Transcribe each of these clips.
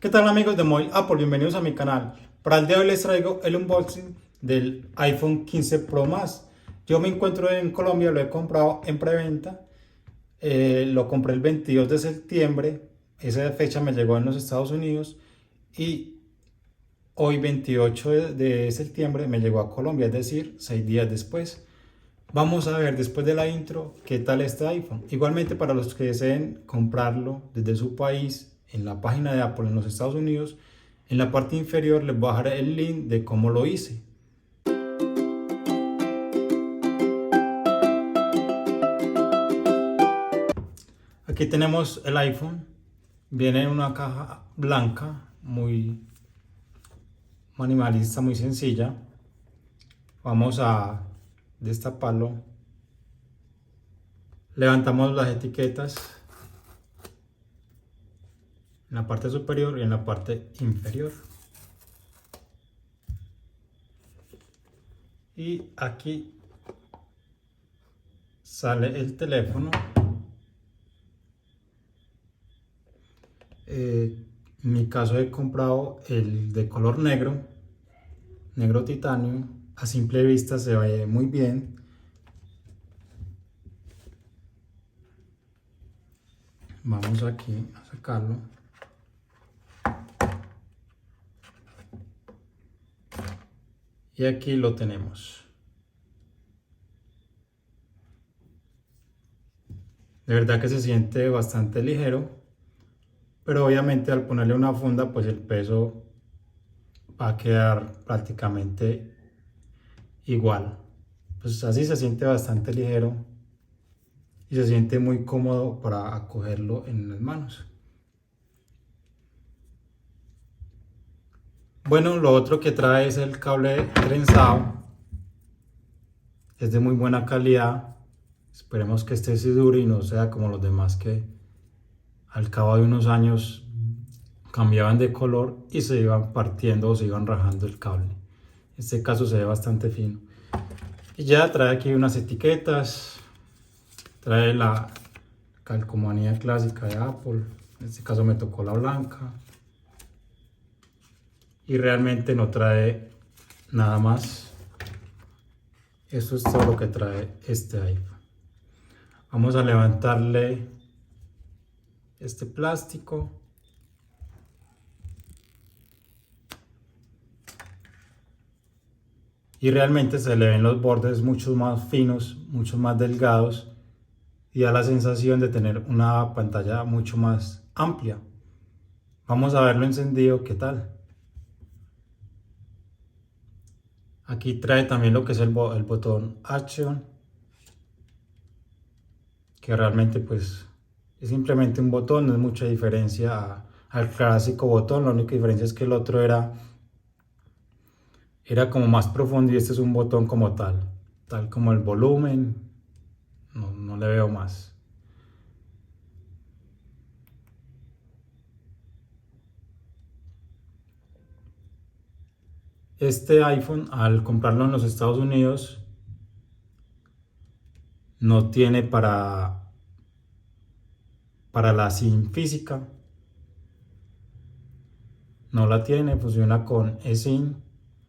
¿Qué tal amigos de Móvil Apple? Bienvenidos a mi canal. Para el día de hoy les traigo el unboxing del iPhone 15 Pro Max. Yo me encuentro en Colombia, lo he comprado en preventa. Lo compré el 22 de septiembre. Esa fecha me llegó en los Estados Unidos. Y hoy 28 de septiembre me llegó a Colombia, es decir, 6 días después. Vamos a ver después de la intro qué tal este iPhone. Igualmente para los que deseen comprarlo desde su país en la página de Apple en los Estados Unidos, en la parte inferior les voy a dejar el link de cómo lo hice. Aquí tenemos el iPhone. Viene en una caja blanca muy minimalista, muy sencilla. Vamos a destaparlo. Levantamos las etiquetas en la parte superior y en la parte inferior. Y aquí sale el teléfono. En mi caso he comprado el de color negro, negro titanio. A simple vista se ve muy bien. Vamos aquí a sacarlo. Y aquí lo tenemos. De verdad que se siente bastante ligero, pero obviamente al ponerle una funda pues el peso va a quedar prácticamente igual. Pues así se siente bastante ligero y se siente muy cómodo para acogerlo en las manos. Bueno, lo otro que trae es el cable trenzado. Es de muy buena calidad. Esperemos que este sí dure y no sea como los demás que al cabo de unos años cambiaban de color y se iban partiendo o se iban rajando el cable. En este caso se ve bastante fino. Y ya trae aquí unas etiquetas. Trae la calcomanía clásica de Apple. En este caso me tocó la blanca. Y realmente no trae nada más. Eso es todo lo que trae este iPhone. Vamos a levantarle este plástico. Y realmente se le ven los bordes mucho más finos, mucho más delgados y da la sensación de tener una pantalla mucho más amplia. Vamos a verlo encendido, ¿qué tal? Aquí trae también lo que es el botón Action, que realmente pues es simplemente un botón, no es mucha diferencia al clásico botón. La única diferencia es que el otro era como más profundo y este es un botón como tal como el volumen. No le veo más. Este iPhone, al comprarlo en los Estados Unidos, no tiene para la SIM física. No la tiene, funciona con eSIM.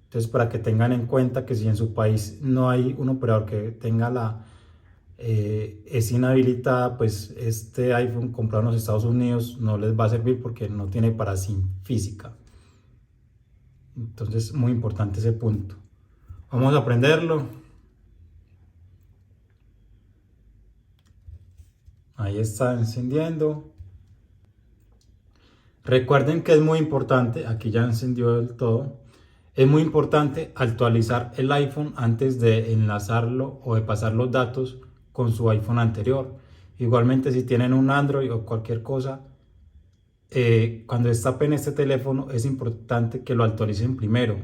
Entonces, para que tengan en cuenta que si en su país no hay un operador que tenga la eSIM habilitada, pues este iPhone comprado en los Estados Unidos no les va a servir porque no tiene para SIM física. Entonces, muy importante ese punto. Vamos a prenderlo. Ahí está encendiendo. Recuerden que es muy importante, aquí ya encendió del todo, es muy importante actualizar el iPhone antes de enlazarlo o de pasar los datos con su iPhone anterior. Igualmente si tienen un Android o cualquier cosa, cuando destapen este teléfono es importante que lo actualicen primero,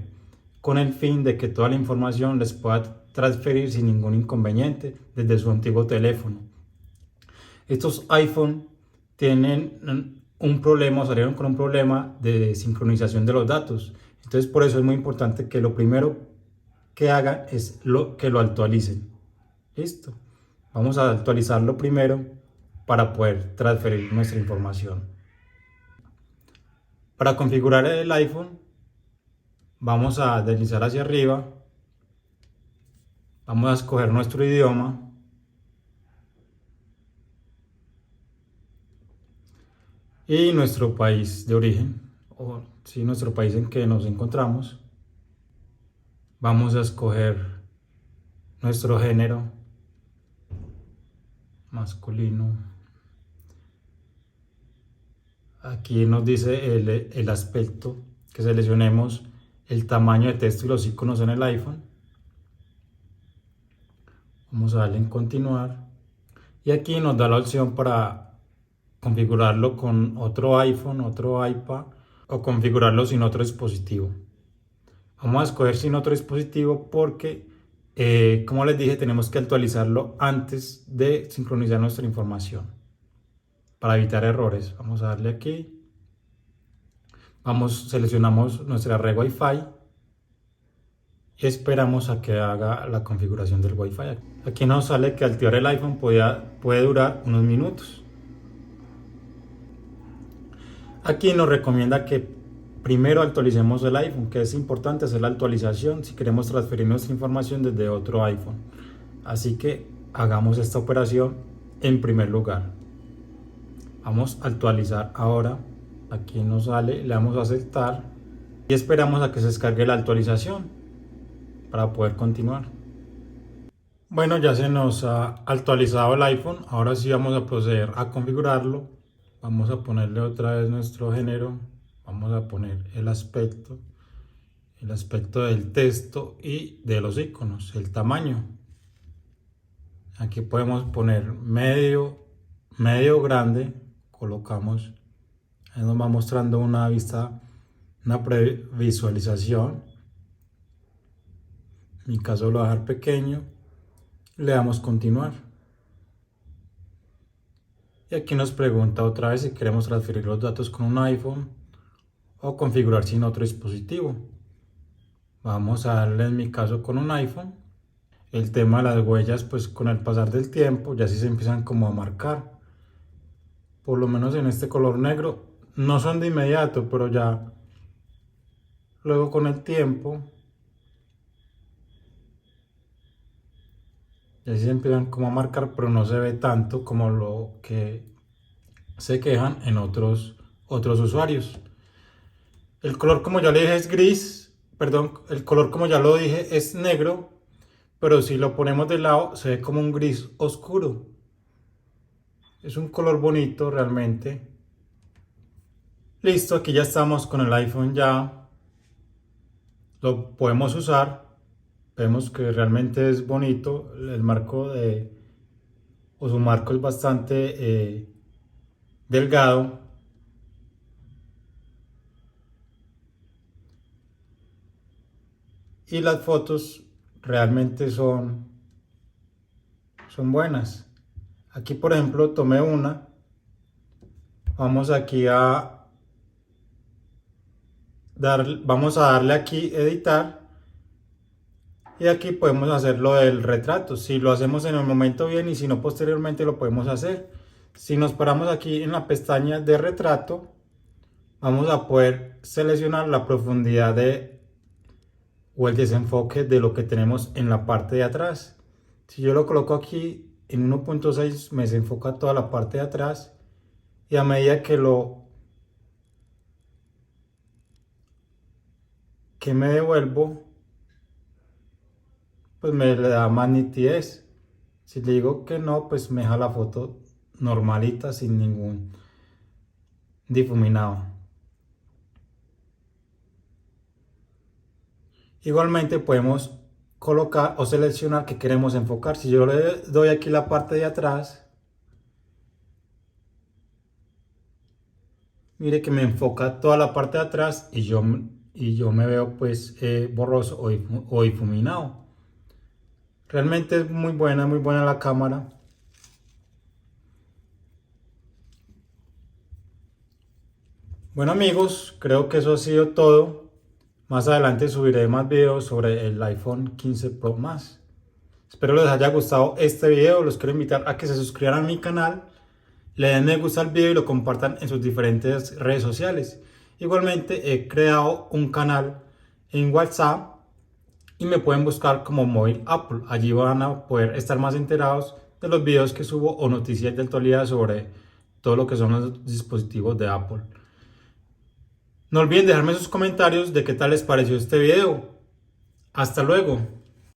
con el fin de que toda la información les pueda transferir sin ningún inconveniente desde su antiguo teléfono. Estos iPhone tienen un problema, salieron con un problema de sincronización de los datos. Entonces por eso es muy importante que lo primero que hagan es que lo actualicen. Listo. Vamos a actualizarlo primero para poder transferir nuestra información. Para configurar el iPhone, vamos a deslizar hacia arriba, vamos a escoger nuestro idioma y nuestro país de origen, o si nuestro país en que nos encontramos. Vamos a escoger nuestro género, masculino. Aquí nos dice el aspecto, que seleccionemos el tamaño de texto y los iconos en el iPhone. Vamos a darle en continuar. Y aquí nos da la opción para configurarlo con otro iPhone, otro iPad o configurarlo sin otro dispositivo. Vamos a escoger sin otro dispositivo porque, como les dije, tenemos que actualizarlo antes de sincronizar nuestra información para evitar errores. Vamos a darle aquí. Seleccionamos nuestra red Wi-Fi y esperamos a que haga la configuración del Wi-Fi. Aquí nos sale que activar el iPhone puede durar unos minutos. Aquí nos recomienda que primero actualicemos el iPhone, que es importante hacer la actualización si queremos transferir nuestra información desde otro iPhone. Así que hagamos esta operación en primer lugar. Vamos a actualizar ahora. Aquí nos sale, le damos a aceptar y esperamos a que se descargue la actualización para poder continuar. Bueno, ya se nos ha actualizado el iPhone. Ahora sí vamos a proceder a configurarlo. Vamos a ponerle otra vez nuestro género. Vamos a poner el aspecto del texto y de los iconos, el tamaño. Aquí podemos poner medio grande. Colocamos, ahí nos va mostrando una previsualización. En mi caso lo voy a dejar pequeño. Le damos continuar. Y aquí nos pregunta otra vez si queremos transferir los datos con un iPhone o configurar sin otro dispositivo. Vamos a darle en mi caso con un iPhone. El tema de las huellas, pues con el pasar del tiempo ya sí se empiezan como a marcar. Por lo menos en este color negro, no son de inmediato, pero ya luego con el tiempo ya sí se empiezan como a marcar, pero no se ve tanto como lo que se quejan en otros usuarios. El color, como ya le dije, es gris, perdón, el color, como ya lo dije, es negro, pero si lo ponemos de lado se ve como un gris oscuro. Es un color bonito realmente. Listo, aquí ya estamos con el iPhone, ya lo podemos usar. Vemos que realmente es bonito. El marco su marco es bastante delgado. Y las fotos realmente son buenas. Aquí, por ejemplo, tomé una. Vamos aquí vamos a darle aquí editar y aquí podemos hacer lo del retrato. Si lo hacemos en el momento, bien, y si no, posteriormente lo podemos hacer. Si nos paramos aquí en la pestaña de retrato, vamos a poder seleccionar la profundidad o el desenfoque de lo que tenemos en la parte de atrás. Si yo lo coloco aquí en 1.6, me desenfoca toda la parte de atrás, y a medida que me devuelvo, pues me le da más nitidez. Si le digo que no, pues me deja la foto normalita sin ningún difuminado. Igualmente podemos colocar o seleccionar que queremos enfocar. Si yo le doy aquí la parte de atrás, mire que me enfoca toda la parte de atrás y yo me veo pues borroso o difuminado. Realmente es muy buena la cámara. Bueno amigos, creo que eso ha sido todo. Más adelante subiré más videos sobre el iPhone 15 Pro Max. Espero les haya gustado este video. Los quiero invitar a que se suscriban a mi canal, le den me gusta al video y lo compartan en sus diferentes redes sociales. Igualmente he creado un canal en WhatsApp y me pueden buscar como Móvil Apple. Allí van a poder estar más enterados de los videos que subo o noticias de actualidad sobre todo lo que son los dispositivos de Apple. No olviden dejarme sus comentarios de qué tal les pareció este video. Hasta luego.